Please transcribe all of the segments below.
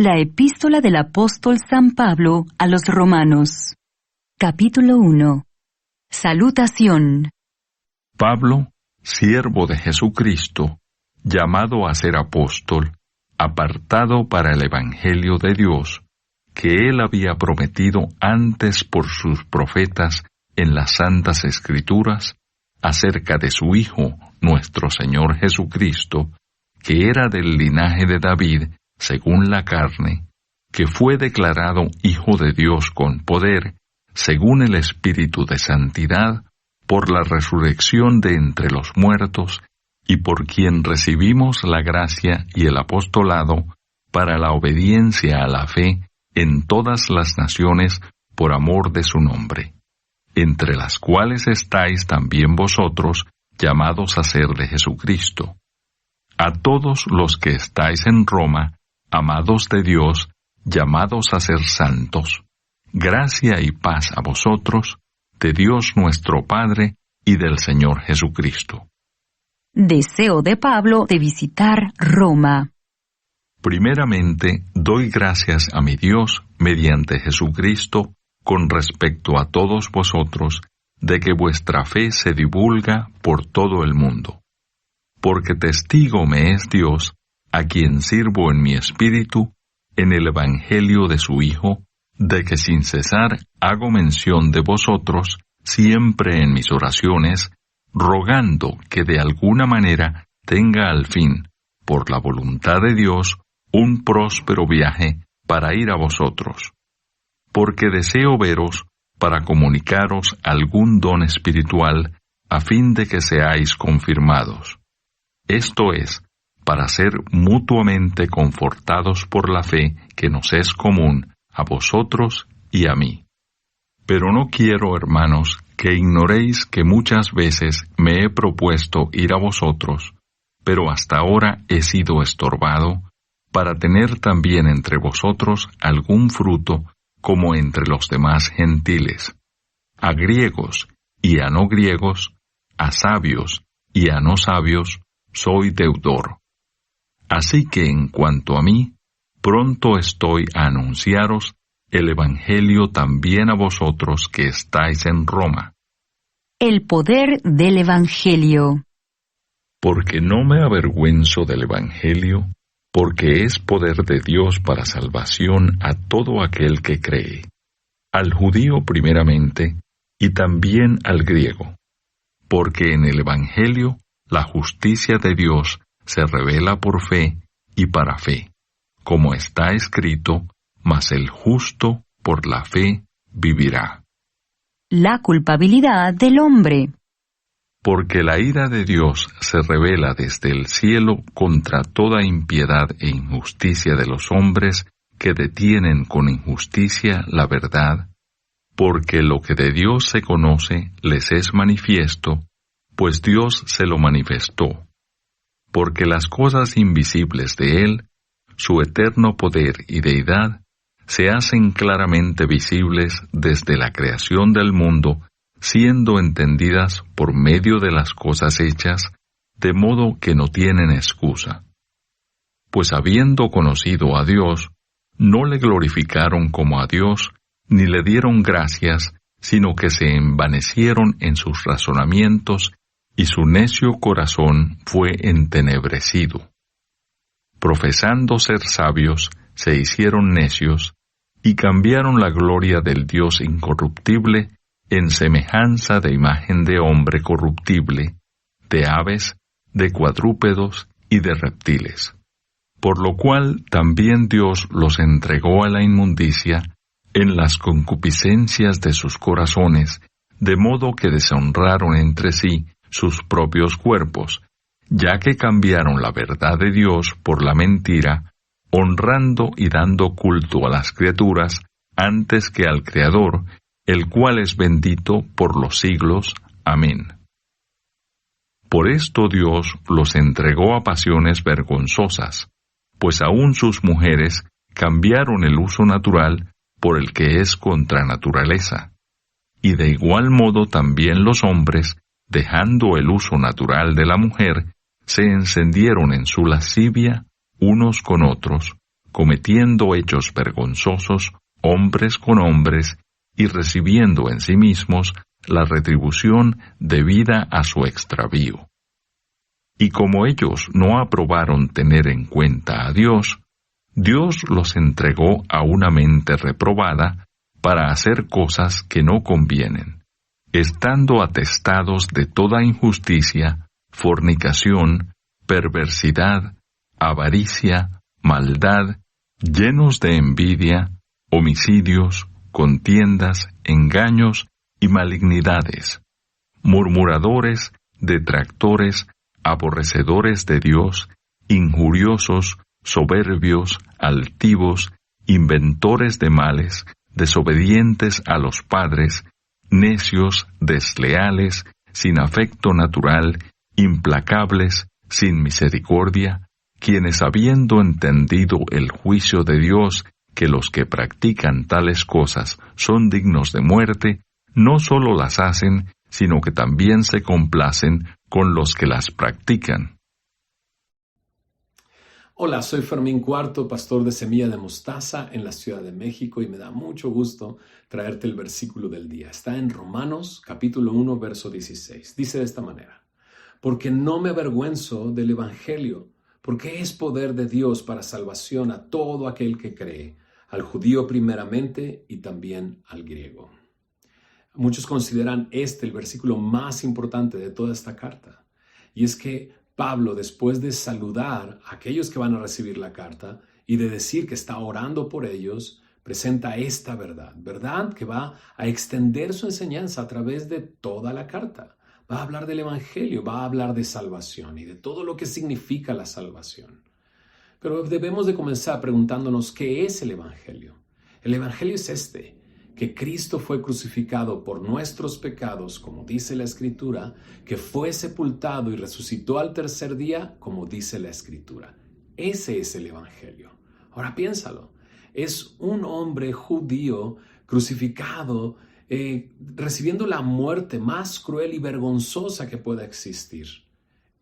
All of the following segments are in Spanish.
La epístola del apóstol San Pablo a los Romanos. Capítulo 1. Salutación. Pablo, siervo de Jesucristo, llamado a ser apóstol, apartado para el Evangelio de Dios, que él había prometido antes por sus profetas en las Santas Escrituras, acerca de su Hijo, nuestro Señor Jesucristo, que era del linaje de David, según la carne, que fue declarado Hijo de Dios con poder, según el Espíritu de Santidad, por la resurrección de entre los muertos, y por quien recibimos la gracia y el apostolado para la obediencia a la fe en todas las naciones por amor de su nombre, entre las cuales estáis también vosotros, llamados a ser de Jesucristo. A todos los que estáis en Roma, amados de Dios, llamados a ser santos, gracia y paz a vosotros, de Dios nuestro Padre y del Señor Jesucristo. Deseo de Pablo de visitar Roma. Primeramente, doy gracias a mi Dios, mediante Jesucristo, con respecto a todos vosotros, de que vuestra fe se divulga por todo el mundo. Porque testigo me es Dios, a quien sirvo en mi espíritu, en el Evangelio de su Hijo, de que sin cesar hago mención de vosotros, siempre en mis oraciones, rogando que de alguna manera tenga al fin, por la voluntad de Dios, un próspero viaje para ir a vosotros. Porque deseo veros para comunicaros algún don espiritual, a fin de que seáis confirmados. Esto es, para ser mutuamente confortados por la fe que nos es común a vosotros y a mí. Pero no quiero, hermanos, que ignoréis que muchas veces me he propuesto ir a vosotros, pero hasta ahora he sido estorbado, para tener también entre vosotros algún fruto, como entre los demás gentiles, a griegos y a no griegos, a sabios y a no sabios, soy deudor. Así que en cuanto a mí, pronto estoy a anunciaros el Evangelio también a vosotros que estáis en Roma. El poder del Evangelio. Porque no me avergüenzo del Evangelio, porque es poder de Dios para salvación a todo aquel que cree, al judío primeramente, y también al griego. Porque en el Evangelio la justicia de Dios se revela por fe y para fe, como está escrito, mas el justo por la fe vivirá. La culpabilidad del hombre. Porque la ira de Dios se revela desde el cielo contra toda impiedad e injusticia de los hombres que detienen con injusticia la verdad, porque lo que de Dios se conoce les es manifiesto, pues Dios se lo manifestó. Porque las cosas invisibles de Él, su eterno poder y deidad, se hacen claramente visibles desde la creación del mundo, siendo entendidas por medio de las cosas hechas, de modo que no tienen excusa. Pues habiendo conocido a Dios, no le glorificaron como a Dios, ni le dieron gracias, sino que se envanecieron en sus razonamientos, y su necio corazón fue entenebrecido. Profesando ser sabios, se hicieron necios, y cambiaron la gloria del Dios incorruptible en semejanza de imagen de hombre corruptible, de aves, de cuadrúpedos y de reptiles. Por lo cual también Dios los entregó a la inmundicia en las concupiscencias de sus corazones, de modo que deshonraron entre sí sus propios cuerpos, ya que cambiaron la verdad de Dios por la mentira, honrando y dando culto a las criaturas antes que al Creador, el cual es bendito por los siglos. Amén. Por esto Dios los entregó a pasiones vergonzosas, pues aun sus mujeres cambiaron el uso natural por el que es contra naturaleza. Y de igual modo también los hombres, dejando el uso natural de la mujer, se encendieron en su lascivia unos con otros, cometiendo hechos vergonzosos, hombres con hombres, y recibiendo en sí mismos la retribución debida a su extravío. Y como ellos no aprobaron tener en cuenta a Dios, Dios los entregó a una mente reprobada para hacer cosas que no convienen, estando atestados de toda injusticia, fornicación, perversidad, avaricia, maldad, llenos de envidia, homicidios, contiendas, engaños y malignidades, murmuradores, detractores, aborrecedores de Dios, injuriosos, soberbios, altivos, inventores de males, desobedientes a los padres, necios, desleales, sin afecto natural, implacables, sin misericordia, quienes habiendo entendido el juicio de Dios, que los que practican tales cosas son dignos de muerte, no solo las hacen, sino que también se complacen con los que las practican. Hola, soy Fermín Cuarto, pastor de Semilla de Mostaza en la Ciudad de México, y me da mucho gusto traerte el versículo del día. Está en Romanos, capítulo 1, verso 16. Dice de esta manera: porque no me avergüenzo del Evangelio, porque es poder de Dios para salvación a todo aquel que cree, al judío primeramente y también al griego. Muchos consideran el versículo más importante de toda esta carta. Y es que Pablo, después de saludar a aquellos que van a recibir la carta y de decir que está orando por ellos, presenta esta verdad que va a extender su enseñanza a través de toda la carta. Va a hablar del Evangelio, va a hablar de salvación y de todo lo que significa la salvación. Pero debemos de comenzar preguntándonos qué es el Evangelio. El Evangelio es que Cristo fue crucificado por nuestros pecados, como dice la Escritura, que fue sepultado y resucitó al tercer día, como dice la Escritura. Ese es el Evangelio. Ahora piénsalo. Es un hombre judío crucificado, recibiendo la muerte más cruel y vergonzosa que pueda existir.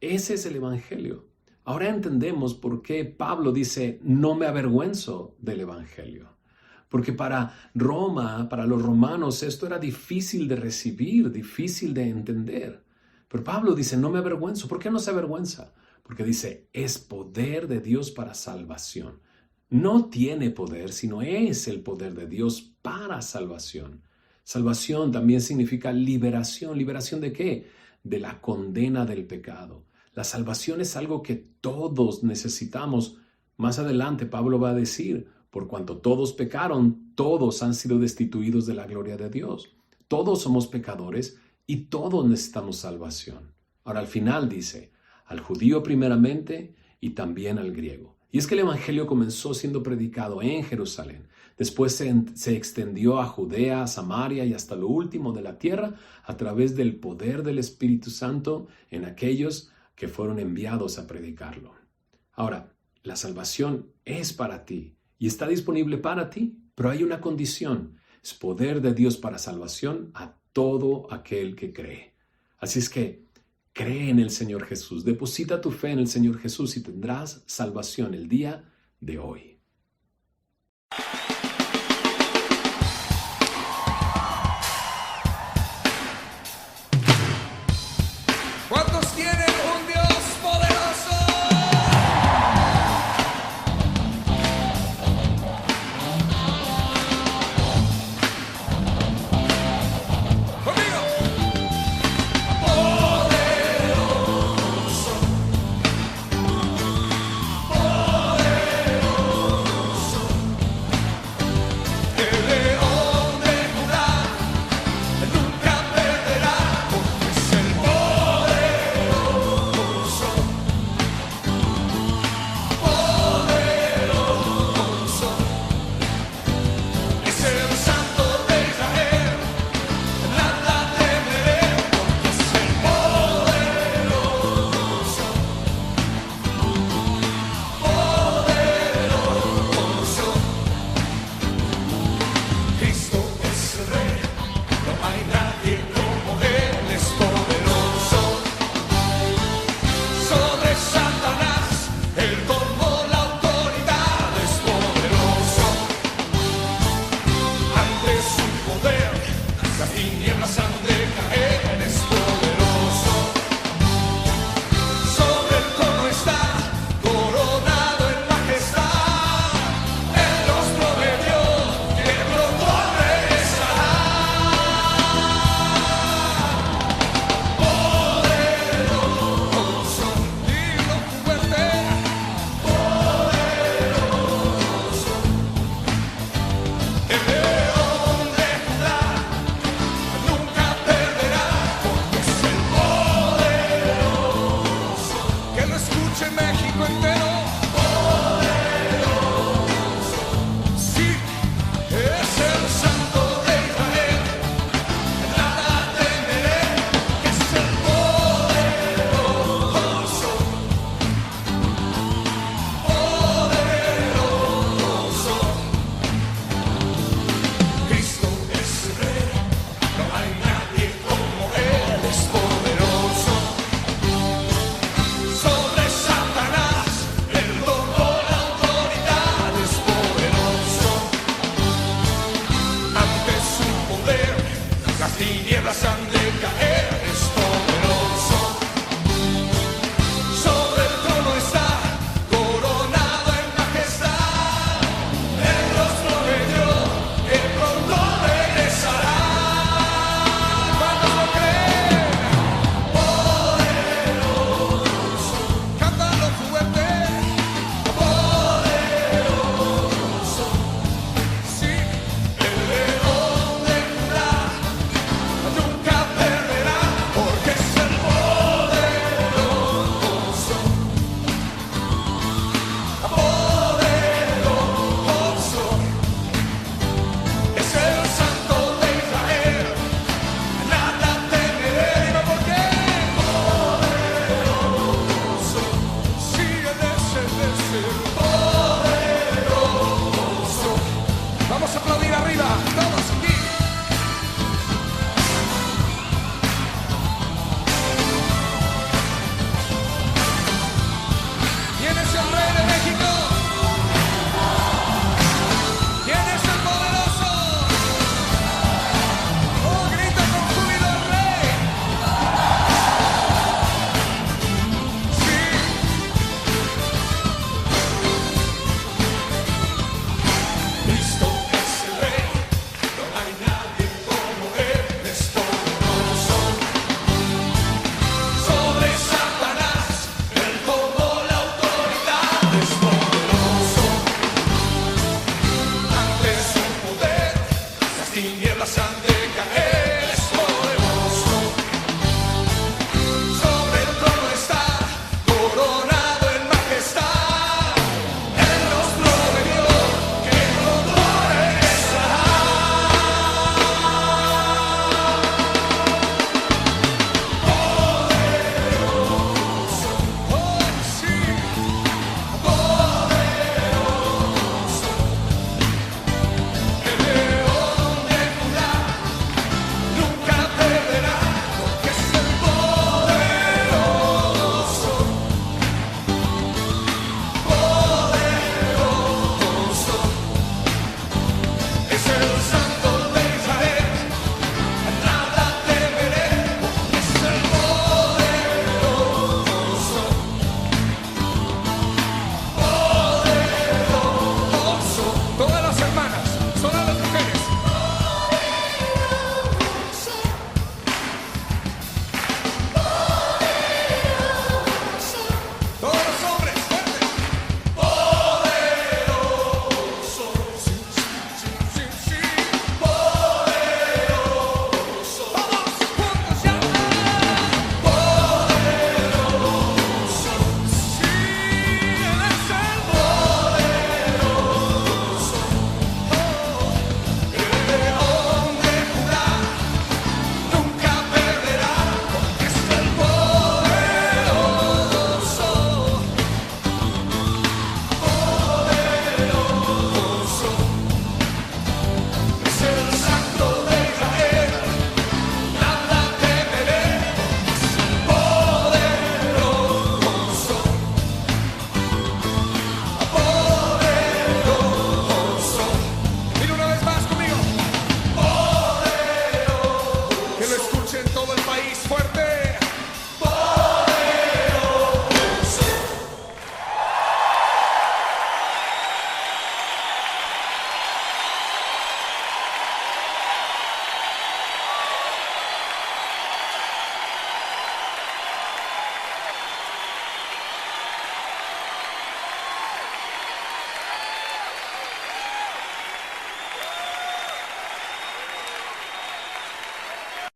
Ese es el Evangelio. Ahora entendemos por qué Pablo dice, no me avergüenzo del Evangelio. Porque para Roma, para los romanos, esto era difícil de recibir, difícil de entender. Pero Pablo dice, no me avergüenzo. ¿Por qué no se avergüenza? Porque dice, es poder de Dios para salvación. No tiene poder, sino es el poder de Dios para salvación. Salvación también significa liberación. ¿Liberación de qué? De la condena del pecado. La salvación es algo que todos necesitamos. Más adelante Pablo va a decir, por cuanto todos pecaron, todos han sido destituidos de la gloria de Dios. Todos somos pecadores y todos necesitamos salvación. Ahora al final dice, al judío primeramente y también al griego. Y es que el Evangelio comenzó siendo predicado en Jerusalén. Después se extendió a Judea, a Samaria y hasta lo último de la tierra a través del poder del Espíritu Santo en aquellos que fueron enviados a predicarlo. Ahora, la salvación es para ti y está disponible para ti, pero hay una condición. Es poder de Dios para salvación a todo aquel que cree. Así es que cree en el Señor Jesús, deposita tu fe en el Señor Jesús y tendrás salvación el día de hoy. ¿Cuántos tienen un Dios poderoso? Conmigo. Poderoso, poderoso. México entero